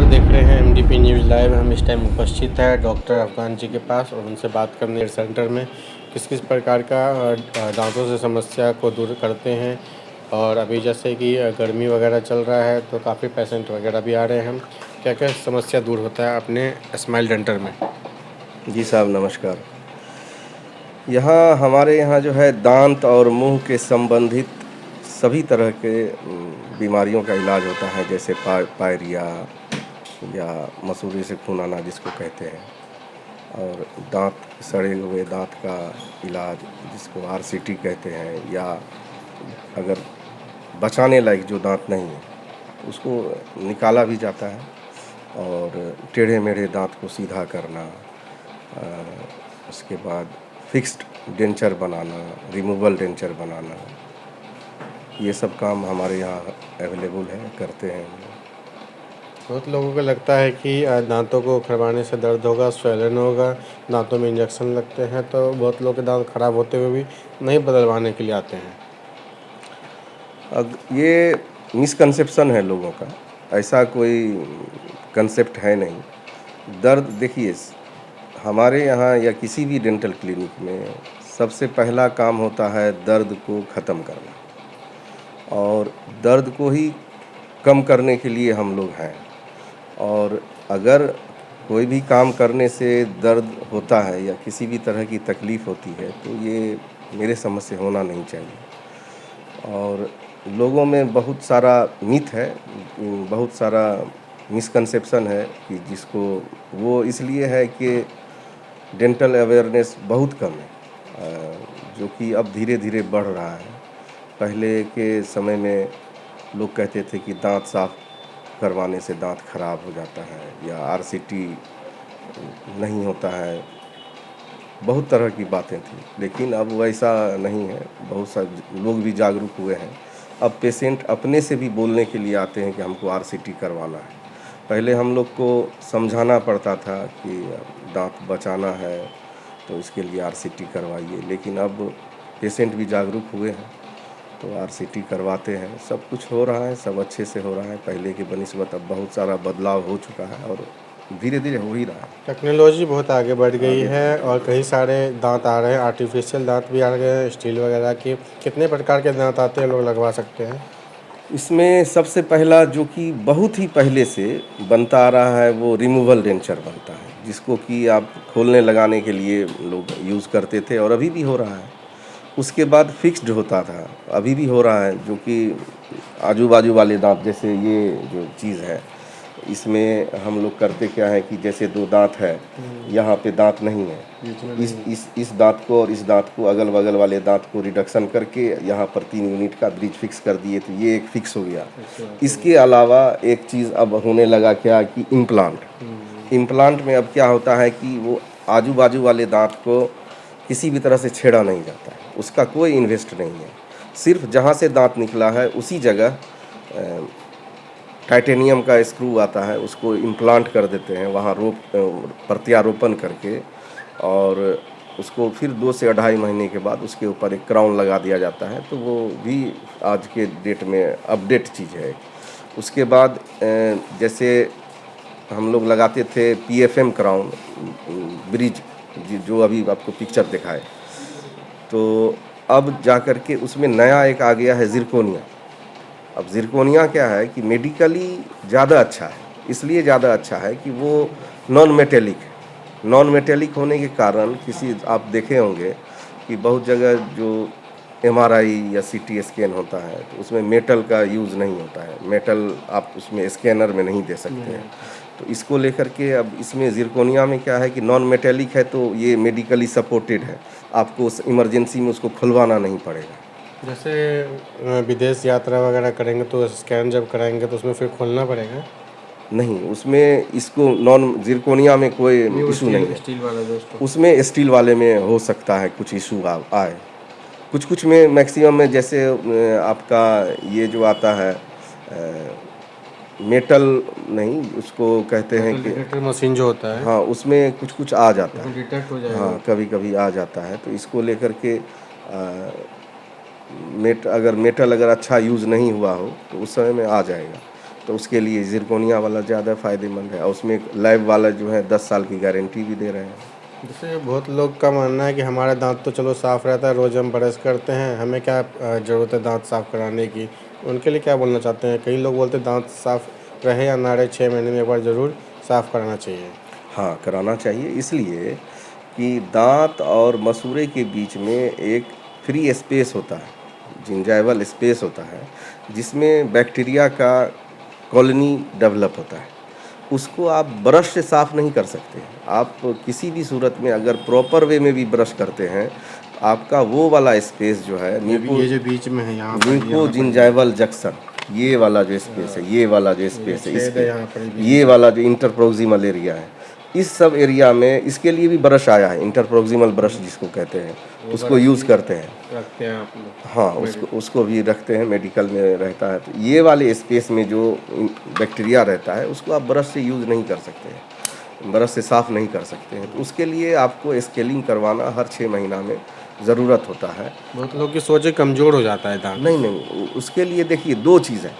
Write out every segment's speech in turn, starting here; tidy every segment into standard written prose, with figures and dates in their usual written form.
नमस्कार, देख रहे हैं एमडीपी न्यूज़ लाइव। हम इस टाइम उपस्थित है डॉक्टर अफगान जी के पास और उनसे बात करने सेंटर में किस किस प्रकार का दांतों से समस्या को दूर करते हैं। और अभी जैसे कि गर्मी वगैरह चल रहा है तो काफ़ी पेशेंट वगैरह भी आ रहे हैं। क्या क्या समस्या दूर होता है अपने स्माइल डेंटल में? जी साहब नमस्कार। यहाँ हमारे यहाँ जो है दांत और मुंह के संबंधित सभी तरह के बीमारियों का इलाज होता है, जैसे पायरिया या मसूड़े से खून आना जिसको कहते हैं, और दांत सड़े हुए दांत का इलाज जिसको आरसीटी कहते हैं, या अगर बचाने लायक जो दांत नहीं है उसको निकाला भी जाता है, और टेढ़े मेढ़े दांत को सीधा करना, उसके बाद फिक्स्ड डेंचर बनाना, रिमूवल डेंचर बनाना, ये सब काम हमारे यहाँ अवेलेबल है, करते हैं हम लोग। बहुत लोगों को लगता है कि दांतों को उखड़वाने से दर्द होगा, स्वेलन होगा, दांतों में इंजेक्शन लगते हैं, तो बहुत लोग के दांत खराब होते हुए भी नहीं बदलवाने के लिए आते हैं। अब ये मिसकंसेप्शन है लोगों का, ऐसा कोई कंसेप्ट है नहीं। दर्द देखिए, हमारे यहाँ या किसी भी डेंटल क्लिनिक में सबसे पहला काम होता है दर्द को ख़त्म करना, और दर्द को ही कम करने के लिए हम लोग हैं। और अगर कोई भी काम करने से दर्द होता है या किसी भी तरह की तकलीफ़ होती है तो ये मेरे समझ से होना नहीं चाहिए। और लोगों में बहुत सारा मिथ है, बहुत सारा मिसकंसेप्शन है कि जिसको वो इसलिए है कि डेंटल अवेयरनेस बहुत कम है, जो कि अब धीरे धीरे बढ़ रहा है। पहले के समय में लोग कहते थे कि दांत साफ करवाने से दांत खराब हो जाता है, या आरसीटी नहीं होता है, बहुत तरह की बातें थी। लेकिन अब वैसा नहीं है, बहुत सारे लोग भी जागरूक हुए हैं। अब पेशेंट अपने से भी बोलने के लिए आते हैं कि हमको आरसीटी करवाना है। पहले हम लोग को समझाना पड़ता था कि दांत बचाना है तो इसके लिए आरसीटी करवाइए, लेकिन अब पेशेंट भी जागरूक हुए हैं तो आरसीटी करवाते हैं। सब कुछ हो रहा है, सब अच्छे से हो रहा है। पहले की बनिस्बत अब बहुत सारा बदलाव हो चुका है और धीरे धीरे हो ही रहा है। टेक्नोलॉजी बहुत आगे बढ़ गई आगे है और कई सारे दांत आ रहे हैं, आर्टिफिशियल दांत भी आ गए हैं, स्टील वगैरह की। कितने प्रकार के दांत आते हैं, लोग लगवा सकते हैं? इसमें सबसे पहला जो कि बहुत ही पहले से बनता आ रहा है वो रिमूवल डेंचर बनता है, जिसको कि आप खोलने लगाने के लिए लोग यूज़ करते थे और अभी भी हो रहा है। उसके बाद फिक्स्ड होता था, अभी भी हो रहा है, जो कि आजू बाजू वाले दांत, जैसे ये जो चीज़ है इसमें हम लोग करते क्या है कि जैसे दो दांत है, यहाँ पे दांत नहीं है, इस दांत को और इस दांत को, अगल बगल वाले दांत को रिडक्शन करके यहाँ पर 3 यूनिट का ब्रिज फिक्स कर दिए, तो ये एक फिक्स हो गया। इसके अलावा एक चीज़ अब होने लगा क्या कि इम्प्लांट में अब क्या होता है कि वो आजू बाजू वाले दांत को किसी भी तरह से छेड़ा नहीं जाता है, उसका कोई इन्वेस्ट नहीं है। सिर्फ जहाँ से दांत निकला है उसी जगह टाइटेनियम का स्क्रू आता है, उसको इम्प्लांट कर देते हैं वहाँ प्रत्यारोपण करके, और उसको फिर 2 से 2.5 महीने के बाद उसके ऊपर एक क्राउन लगा दिया जाता है। तो वो भी आज के डेट में अपडेट चीज़ है। उसके बाद जैसे हम लोग लगाते थे पीएफएम क्राउन ब्रिज, जो अभी आपको पिक्चर दिखाए, तो अब जा कर के उसमें नया एक आ गया है ज़िरकोनिया। अब ज़िरकोनिया क्या है कि मेडिकली ज़्यादा अच्छा है, इसलिए ज़्यादा अच्छा है कि वो नॉन मेटेलिक है। नॉन मेटेलिक होने के कारण आप देखे होंगे कि बहुत जगह जो एमआरआई या सीटी स्कैन होता है तो उसमें मेटल का यूज़ नहीं होता है, मेटल आप उसमें स्कैनर में नहीं दे सकते हैं। तो इसको लेकर के अब इसमें ज़िरकोनिया में क्या है कि नॉन मेटेलिक है, तो ये मेडिकली सपोर्टेड है, आपको उस इमरजेंसी में उसको खुलवाना नहीं पड़ेगा। जैसे विदेश यात्रा वगैरह करेंगे तो स्कैन जब कराएंगे तो उसमें फिर खोलना पड़ेगा? नहीं, उसमें इसको नॉन ज़िरकोनिया में कोई इशू नहीं है। स्टील वाला दोस्तों, उसमें स्टील वाले में हो सकता है कुछ इशू आए, कुछ कुछ में, मैक्सिमम में, जैसे आपका ये जो आता है मेटल, नहीं उसको कहते हैं कि डिटेक्टर मशीन जो होता है, हाँ, उसमें कुछ कुछ आ जाता है। डिटेक्ट हो जाएगा। हाँ, कभी कभी आ जाता है, तो इसको लेकर के अगर मेटल अच्छा यूज़ नहीं हुआ हो तो उस समय में आ जाएगा। तो उसके लिए ज़िरकोनिया वाला ज़्यादा फ़ायदेमंद है, और उसमें लैब वाला जो है 10 साल की गारंटी भी दे रहे हैं। जैसे बहुत लोग का मानना है कि हमारा दांत तो चलो साफ़ रहता है, रोज़ हम ब्रश करते हैं, हमें क्या ज़रूरत है दांत साफ़ कराने की। उनके लिए क्या बोलना चाहते हैं? कई लोग बोलते हैं दांत साफ़ रहे या ना रहे 6 महीने में एक बार ज़रूर साफ़ कराना चाहिए। हाँ, कराना चाहिए, इसलिए कि दाँत और मसूड़े के बीच में एक फ्री स्पेस होता है, जिंजाइवल स्पेस होता है, जिसमें बैक्टीरिया का कॉलोनी डेवलप होता है। उसको आप ब्रश से साफ़ नहीं कर सकते। आप किसी भी सूरत में अगर प्रॉपर वे में भी ब्रश करते हैं, आपका वो वाला स्पेस जो है ये जो बीच में है यहाँ पर, म्यूको यहाँ पर जिंजाइवल जंक्शन, ये वाला जो स्पेस है, ये वाला जो ये स्पेस है, छेद है यहाँ पर बीच ये वाला जो इंटरप्रोक्सिमल एरिया है, इस सब एरिया में इसके लिए भी ब्रश आया है, इंटरप्रोक्सिमल ब्रश जिसको कहते हैं, वो उसको ब्रश यूज़ भी करते हैं। रखते हैं आप लोग। हाँ, उसको भी रखते हैं, मेडिकल में रहता है। तो ये वाले स्पेस में जो बैक्टीरिया रहता है, उसको आप ब्रश से यूज़ नहीं कर सकते हैं, ब्रश से साफ़ नहीं कर सकते हैं। तो उसके लिए आपको स्केलिंग करवाना हर 6 महीना में ज़रूरत होता है। बहुत लोग की सोच है कमज़ोर हो जाता है दांत। नहीं, उसके लिए देखिए 2 चीज़ है।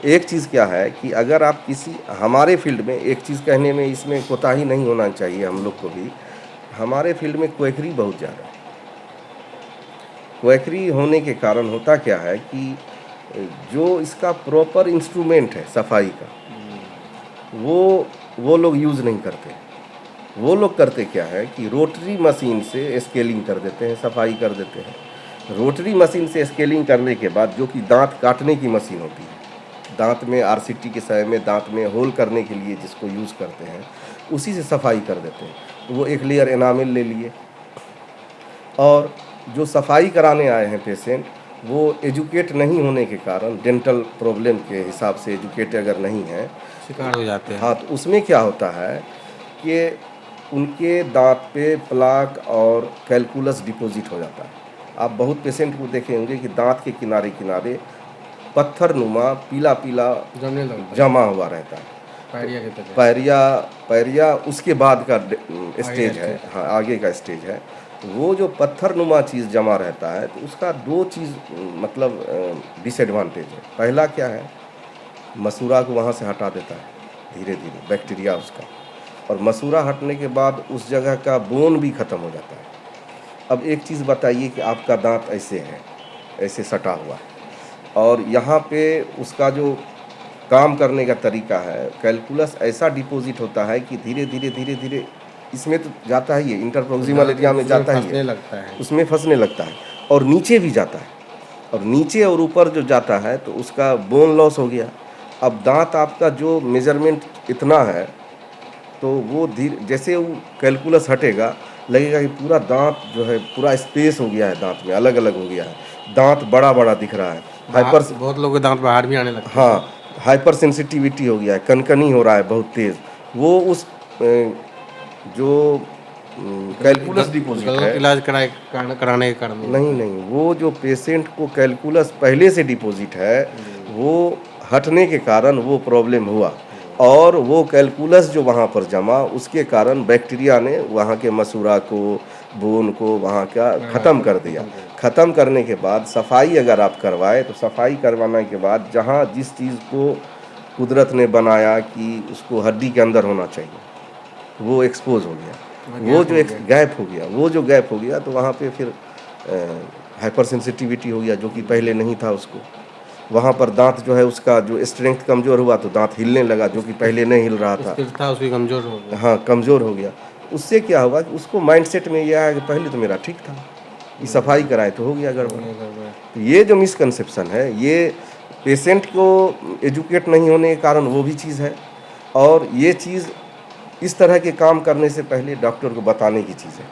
एक चीज़ क्या है कि अगर आप किसी हमारे फ़ील्ड में, एक चीज़ कहने में इसमें कोताही नहीं होना चाहिए हम लोग को भी, हमारे फ़ील्ड में क्वैकरी बहुत ज़्यादा है। क्वैकरी होने के कारण होता क्या है कि जो इसका प्रॉपर इंस्ट्रूमेंट है सफाई का, वो लोग यूज़ नहीं करते। वो लोग करते क्या है कि रोटरी मशीन से स्केलिंग कर देते हैं, सफाई कर देते हैं। रोटरी मशीन से स्केलिंग करने के बाद, जो कि दांत काटने की मशीन होती है, दांत में आरसीटी के समय में दांत में होल करने के लिए जिसको यूज़ करते हैं, उसी से सफाई कर देते हैं। तो वो एक लेयर एनामिल ले लिए, और जो सफाई कराने आए हैं पेशेंट, वो एजुकेट नहीं होने के कारण, डेंटल प्रॉब्लम के हिसाब से एजुकेट अगर नहीं है, शिकार हो जाते हैं। हाँ, तो उसमें क्या होता है कि उनके दांत पे प्लाक और कैलकुलस डिपॉजिट हो जाता है। आप बहुत पेशेंट को देखे होंगे कि दांत के किनारे किनारे पत्थर नुमा पीला पीला जमने लगता है, जमा हुआ रहता है। पायरिया की तरह। पैरिया उसके बाद का स्टेज है, स्टेज। हाँ, आगे का स्टेज है। तो वो जो पत्थर नुमा चीज़ जमा रहता है, तो उसका 2 चीज़ मतलब डिसएडवांटेज है। पहला क्या है, मसूड़ा को वहाँ से हटा देता है धीरे धीरे बैक्टीरिया उसका, और मसूड़ा हटने के बाद उस जगह का बोन भी ख़त्म हो जाता है। अब एक चीज़ बताइए कि आपका दांत ऐसे है, ऐसे सटा हुआ है, और यहाँ पे उसका जो काम करने का तरीका है, कैलकुलस ऐसा डिपॉजिट होता है कि धीरे धीरे धीरे धीरे इसमें तो जाता ही है, इंटरप्रोक्सिमल एरिया में जाता ही फंसने है, लगता है। उसमें फंसने लगता है, और नीचे भी जाता है, और नीचे और ऊपर जो जाता है तो उसका बोन लॉस हो गया। अब दांत आपका जो मेजरमेंट इतना है, तो वो धीरे जैसे वो कैलकुलस हटेगा, लगेगा कि पूरा दांत जो है पूरा स्पेस हो गया है, दांत में अलग अलग हो गया है, दांत बड़ा बड़ा दिख रहा है, हाइपर, बहुत लोगों के दांत बाहर भी आने लगते हैं। हाँ, हाइपर सेंसिटिविटी हो गया है, कनकनी हो रहा है बहुत तेज़। वो उस जो कैलकुलस डिपॉजिट गलत है, इलाज कराने के कारण नहीं, वो जो पेशेंट को कैलकुलस पहले से डिपॉजिट है, वो हटने के कारण वो प्रॉब्लम हुआ, और वो कैलकुलस जो वहाँ पर जमा, उसके कारण बैक्टीरिया ने वहाँ के मसूड़ा को, बोन को वहाँ का ख़त्म कर दिया। ख़त्म करने के बाद सफाई अगर आप करवाए, तो सफाई करवाने के बाद जहाँ जिस चीज़ को कुदरत ने बनाया कि उसको हड्डी के अंदर होना चाहिए, वो एक्सपोज हो गया, वो जो एक गैप हो गया, वो जो गैप हो गया, तो वहाँ पे फिर हाइपर सेंसिटिविटी हो गया, जो कि पहले नहीं था उसको। वहाँ पर दांत जो है उसका जो स्ट्रेंथ कमज़ोर हुआ, तो दांत हिलने लगा, जो कि पहले नहीं हिल रहा था। स्थिरता उसकी कमज़ोर हो गई। हाँ, कमज़ोर हो गया। उससे क्या हुआ कि उसको माइंडसेट में ये आया कि पहले तो मेरा ठीक था, कि सफाई कराए तो हो गया गड़बड़। तो ये जो मिसकंसेप्शन है, ये पेशेंट को एजुकेट नहीं होने के कारण वो भी चीज़ है, और ये चीज़ इस तरह के काम करने से पहले डॉक्टर को बताने की चीज़ है,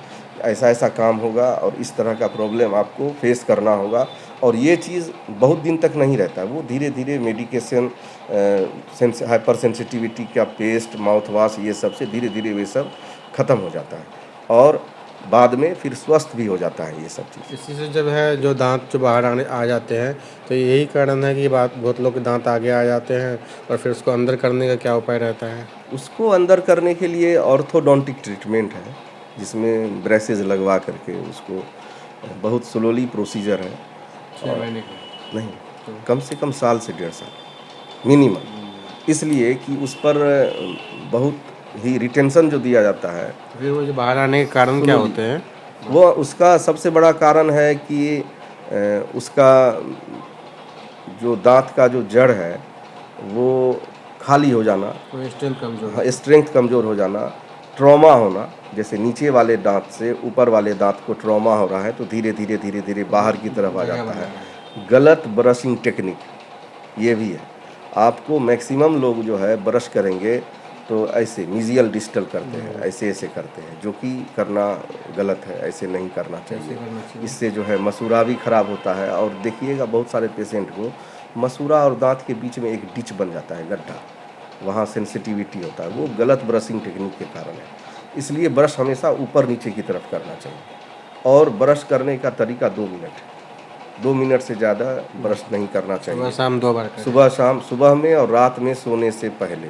ऐसा ऐसा काम होगा और इस तरह का प्रॉब्लम आपको फेस करना होगा। और ये चीज़ बहुत दिन तक नहीं रहता, वो धीरे धीरे मेडिकेशन, हाइपर सेंसिटिविटी का पेस्ट, माउथ वॉश, ये सब से धीरे धीरे वे सब ख़त्म हो जाता है, और बाद में फिर स्वस्थ भी हो जाता है ये सब चीज़। इसी से जब है जो दांत जो बाहर आ जाते हैं, तो यही कारण है कि बहुत लोग के दांत आगे आ जाते हैं, और फिर उसको अंदर करने का क्या उपाय रहता है? उसको अंदर करने के लिए ऑर्थोडोंटिक ट्रीटमेंट है, जिसमें ब्रेसेस लगवा करके उसको, बहुत स्लोली प्रोसीजर है। 6 महीने का? नहीं, कम से कम साल से 1.5 साल मिनिमम। इसलिए कि उस पर बहुत ही रिटेंशन जो दिया जाता है, फिर वो जो बाहर आने के कारण क्या होते हैं? वो उसका सबसे बड़ा कारण है कि उसका जो दाँत का जो जड़ है वो खाली हो जाना, कोई स्ट्रेंथ कमजोर हाँ, स्ट्रेंथ कमज़ोर हो जाना, ट्रॉमा होना। जैसे नीचे वाले दाँत से ऊपर वाले दाँत को ट्रॉमा हो रहा है तो धीरे धीरे धीरे धीरे बाहर की तरफ आ जगह जाता बना है। गलत ब्रशिंग टेक्निक ये भी है। आपको मैक्सिमम लोग जो है ब्रश करेंगे तो ऐसे मिजियल डिस्टल करते हैं, ऐसे ऐसे करते हैं, जो कि करना गलत है, ऐसे नहीं करना चाहिए। करना चाहिए। इससे जो है मसूड़ा भी खराब होता है। और देखिएगा बहुत सारे पेशेंट को मसूड़ा और दाँत के बीच में एक डिच बन जाता है, गड्ढा, वहाँ सेंसिटिविटी होता है, वो गलत ब्रशिंग टेक्निक के कारण है। इसलिए ब्रश हमेशा ऊपर नीचे की तरफ करना चाहिए। और ब्रश करने का तरीका 2 मिनट है, 2 मिनट से ज़्यादा ब्रश नहीं करना सुबह चाहिए। शाम 2 बार करें। सुबह शाम, सुबह में और रात में सोने से पहले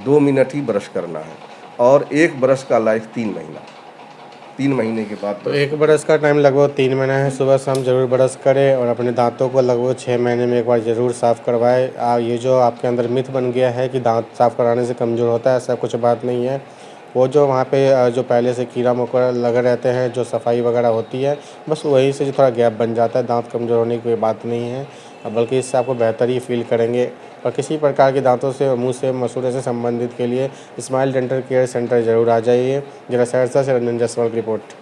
2 मिनट ही ब्रश करना है। और एक ब्रश का लाइफ 3 महीना, 3 महीने के बाद तो एक ब्रश का टाइम लगभग 3 महीना है। सुबह शाम ज़रूर ब्रश करें और अपने दांतों को लगभग 6 महीने में एक बार ज़रूर साफ़ करवाएं। ये जो आपके अंदर मिथ बन गया है कि दांत साफ़ कराने से कमज़ोर होता है, ऐसा कुछ बात नहीं है। वो जो वहाँ पे जो पहले से कीड़ा मकोड़ा लगे रहते हैं, जो सफाई वगैरह होती है, बस वहीं से जो थोड़ा गैप बन जाता है, दांत कमज़ोर होने की कोई बात नहीं है। बल्कि इससे आपको बेहतर ही फील करेंगे। और किसी प्रकार के दांतों से, मुंह से, मसूड़े से संबंधित के लिए स्माइल डेंटल केयर सेंटर ज़रूर आ जाइए। जिला सहरसा से रंजन जायसवाल की रिपोर्ट।